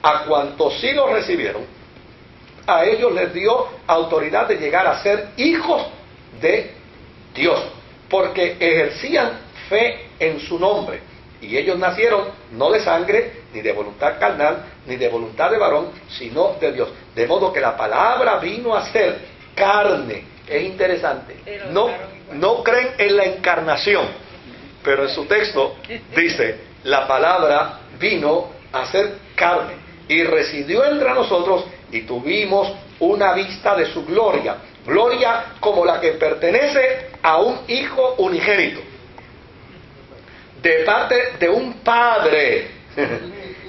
A cuantos sí lo recibieron, a ellos les dio autoridad de llegar a ser hijos de Dios, porque ejercían fe en su nombre. Y ellos nacieron no de sangre, ni de voluntad carnal, ni de voluntad de varón, sino de Dios. De modo que la palabra vino a ser carne. Es interesante. No creen en la encarnación, pero en su texto dice, la palabra vino a ser carne y residió entre nosotros y tuvimos una vista de su gloria. Gloria como la que pertenece a un hijo unigénito, de parte de un padre,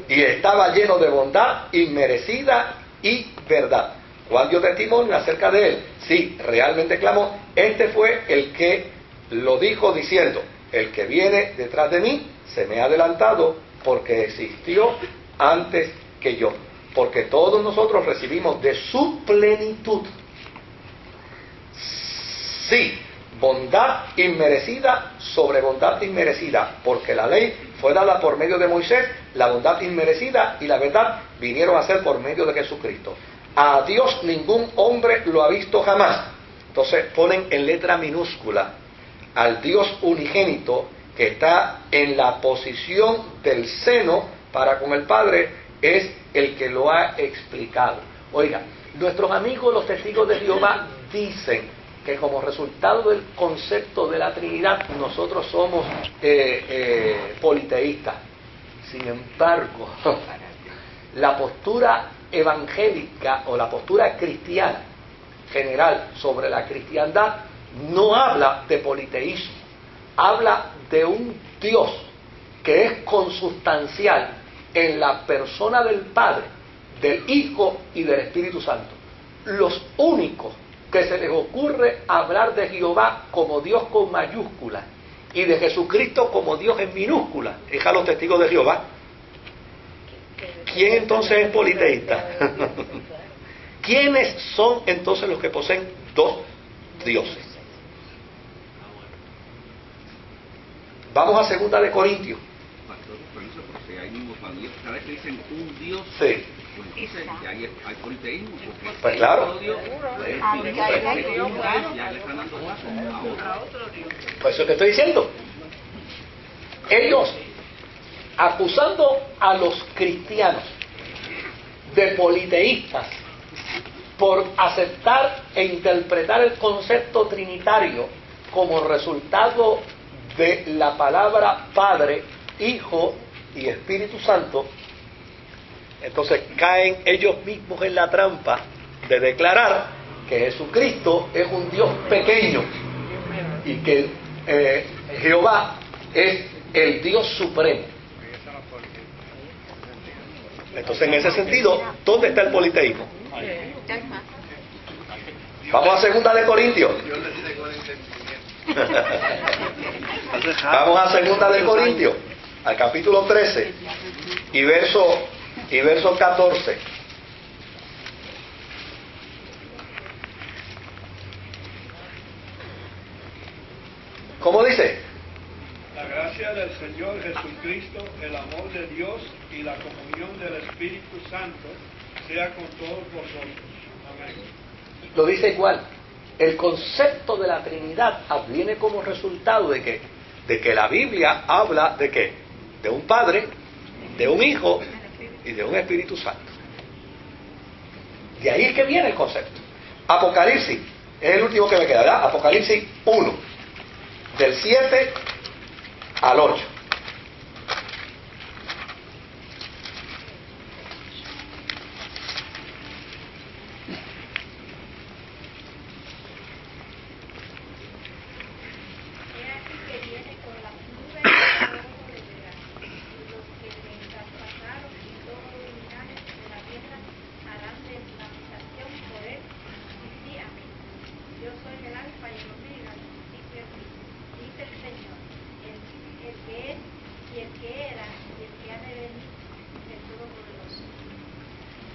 y estaba lleno de bondad inmerecida y verdad. Juan dio testimonio acerca de él. Sí, realmente clamó, este fue el que lo dijo diciendo, el que viene detrás de mí se me ha adelantado porque existió antes que yo. Porque todos nosotros recibimos de su plenitud. Sí, bondad inmerecida sobre bondad inmerecida, porque la ley fue dada por medio de Moisés, la bondad inmerecida y la verdad vinieron a ser por medio de Jesucristo. A Dios ningún hombre lo ha visto jamás. Entonces ponen en letra minúscula al Dios unigénito que está en la posición del seno para con el Padre, es el que lo ha explicado. Oiga, nuestros amigos los testigos de Jehová dicen que como resultado del concepto de la Trinidad nosotros somos politeístas. Sin embargo, la postura evangélica o la postura cristiana general sobre la cristiandad no habla de politeísmo, habla de un Dios que es consustancial en la persona del Padre, del Hijo y del Espíritu Santo. Los únicos que se les ocurre hablar de Jehová como Dios con mayúscula y de Jesucristo como Dios en minúscula es a los testigos de Jehová. ¿Quién entonces es politeísta? ¿Quiénes son entonces los que poseen dos dioses? Vamos a 2 de Corintios. Cada vez que dicen un Dios, sí, pues entonces ya hay politeísmo. Pues claro. Ya le están dando paso a otro Dios. Pues eso que estoy diciendo. Ellos, acusando a los cristianos de politeístas por aceptar e interpretar el concepto trinitario como resultado de la palabra Padre, Hijo y Espíritu Santo, entonces caen ellos mismos en la trampa de declarar que Jesucristo es un Dios pequeño y que Jehová es el Dios supremo. Entonces, en ese sentido, ¿dónde está el politeísmo? Vamos a 2 de Corintios. Vamos a 2 de Corintios, al capítulo 13 y verso 14. ¿Cómo dice? La gracia del Señor Jesucristo, el amor de Dios y la comunión del Espíritu Santo sea con todos vosotros. Amén. Lo dice igual. El concepto de la Trinidad viene como resultado de que la Biblia habla de ¿qué? De un Padre, de un Hijo y de un Espíritu Santo. De ahí es que viene el concepto. Apocalipsis, es el último que me queda, ¿verdad? Apocalipsis 1, del 7 al 8.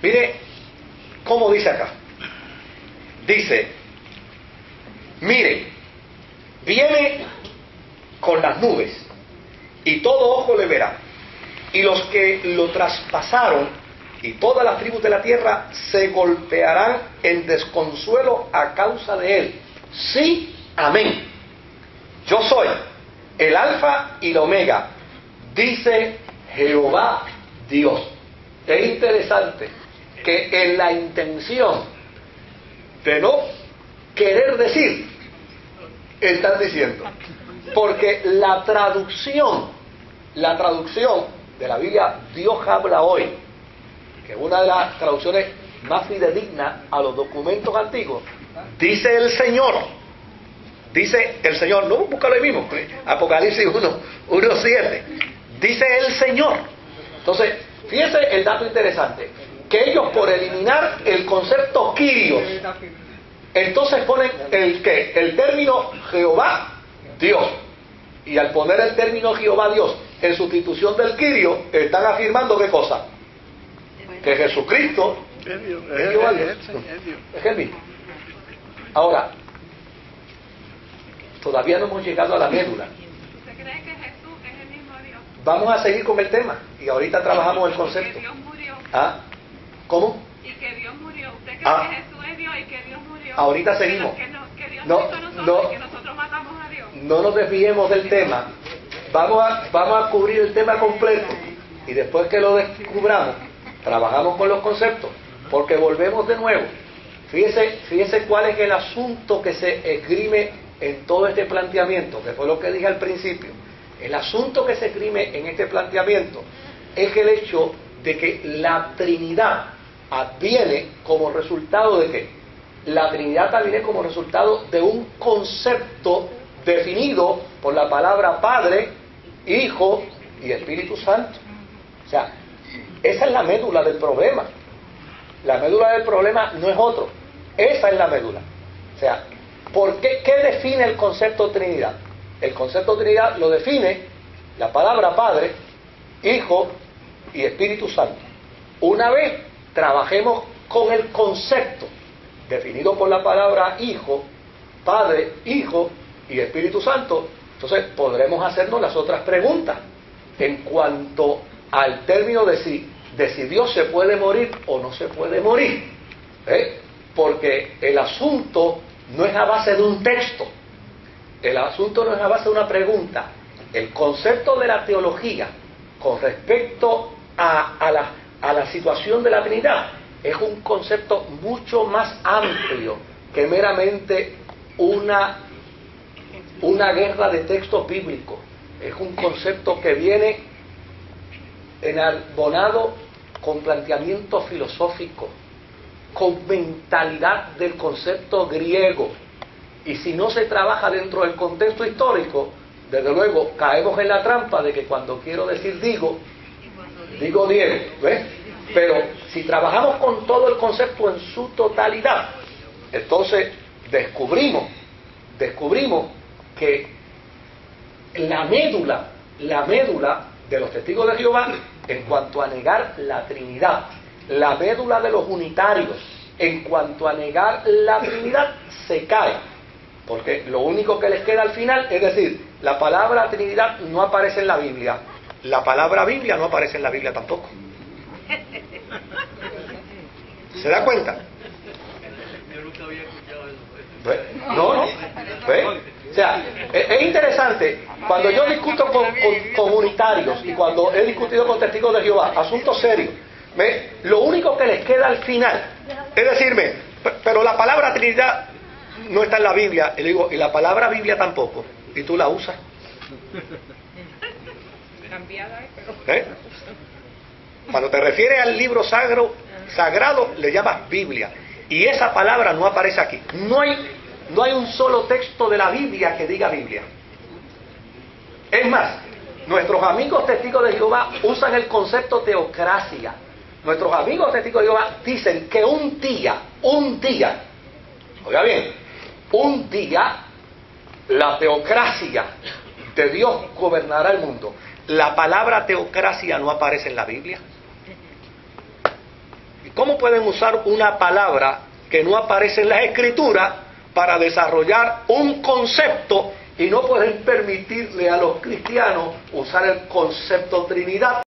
Mire cómo dice acá. Dice, mire, viene con las nubes y todo ojo le verá, y los que lo traspasaron y todas las tribus de la tierra se golpearán en desconsuelo a causa de él. Sí, amén. Yo soy el alfa y la omega, dice Jehová Dios. Es interesante que en la intención de no querer decir, están diciendo, porque la traducción de la Biblia Dios habla hoy, que es una de las traducciones más fidedignas a los documentos antiguos, dice el Señor, no, búscalo ahí mismo, Apocalipsis 1:7, dice el Señor. Entonces, fíjense el dato interesante, que ellos por eliminar el concepto Kyrios, entonces ponen el término Jehová Dios, y al poner el término Jehová Dios en sustitución del Kyrios, están afirmando ¿qué cosa? Que Jesucristo es Jehová Dios, es el mismo. Ahora, todavía no hemos llegado a la médula. ¿Usted cree que Jesús es el mismo Dios? Vamos a seguir con el tema y ahorita trabajamos el concepto. Que Dios murió. ¿Ah? ¿Cómo? Y que Dios murió. ¿Usted cree que Jesús es Dios y que Dios murió? Ahorita seguimos. Que Dios No, murió nosotros no. y que nosotros matamos a Dios. No nos desviemos del tema. Vamos a cubrir el tema completo y después que lo descubramos, trabajamos con los conceptos, porque volvemos de nuevo. Fíjese cuál es el asunto que se esgrime en todo este planteamiento, que fue lo que dije al principio. El asunto que se esgrime en este planteamiento es el hecho de que la Trinidad adviene como resultado de ¿qué? La Trinidad adviene como resultado de un concepto definido por la palabra Padre, Hijo y Espíritu Santo. O sea, esa es la médula del problema. La médula del problema no es otro. Esa es la médula. O sea, ¿qué define el concepto Trinidad? El concepto Trinidad lo define la palabra Padre, Hijo y Espíritu Santo. Una vez trabajemos con el concepto definido por la palabra Hijo, Padre, Hijo y Espíritu Santo, entonces podremos hacernos las otras preguntas en cuanto al término de si Dios se puede morir o no se puede morir. Porque el asunto no es a base de un texto, el asunto no es a base de una pregunta. El concepto de la teología con respecto a la situación de la Trinidad es un concepto mucho más amplio que meramente una guerra de textos bíblicos. Es un concepto que viene enarbonado con planteamiento filosófico, con mentalidad del concepto griego. Y si no se trabaja dentro del contexto histórico, desde luego caemos en la trampa de que cuando quiero decir digo Diego, ¿ves? Pero si trabajamos con todo el concepto en su totalidad, entonces descubrimos que la médula de los testigos de Jehová en cuanto a negar la Trinidad, la médula de los unitarios en cuanto a negar la Trinidad se cae, porque lo único que les queda al final es decir, la palabra Trinidad no aparece en la Biblia, la palabra Biblia no aparece en la Biblia tampoco. ¿Se da cuenta? Yo nunca había escuchado eso. No. ¿Ves? O sea, es interesante, cuando yo discuto con unitarios y cuando he discutido con testigos de Jehová, asuntos serios, lo único que les queda al final es decirme, pero la palabra Trinidad no está en la Biblia. Y le digo, y la palabra Biblia tampoco, y tú la usas. Cuando te refieres al libro sagrado, le llamas Biblia, y esa palabra no aparece aquí. No hay un solo texto de la Biblia que diga Biblia. Es más, nuestros amigos testigos de Jehová usan el concepto teocracia. Nuestros amigos testigos de Jehová dicen que un día, oiga bien, un día la teocracia de Dios gobernará el mundo. La palabra teocracia no aparece en la Biblia. ¿Y cómo pueden usar una palabra que no aparece en las Escrituras para desarrollar un concepto y no pueden permitirle a los cristianos usar el concepto Trinidad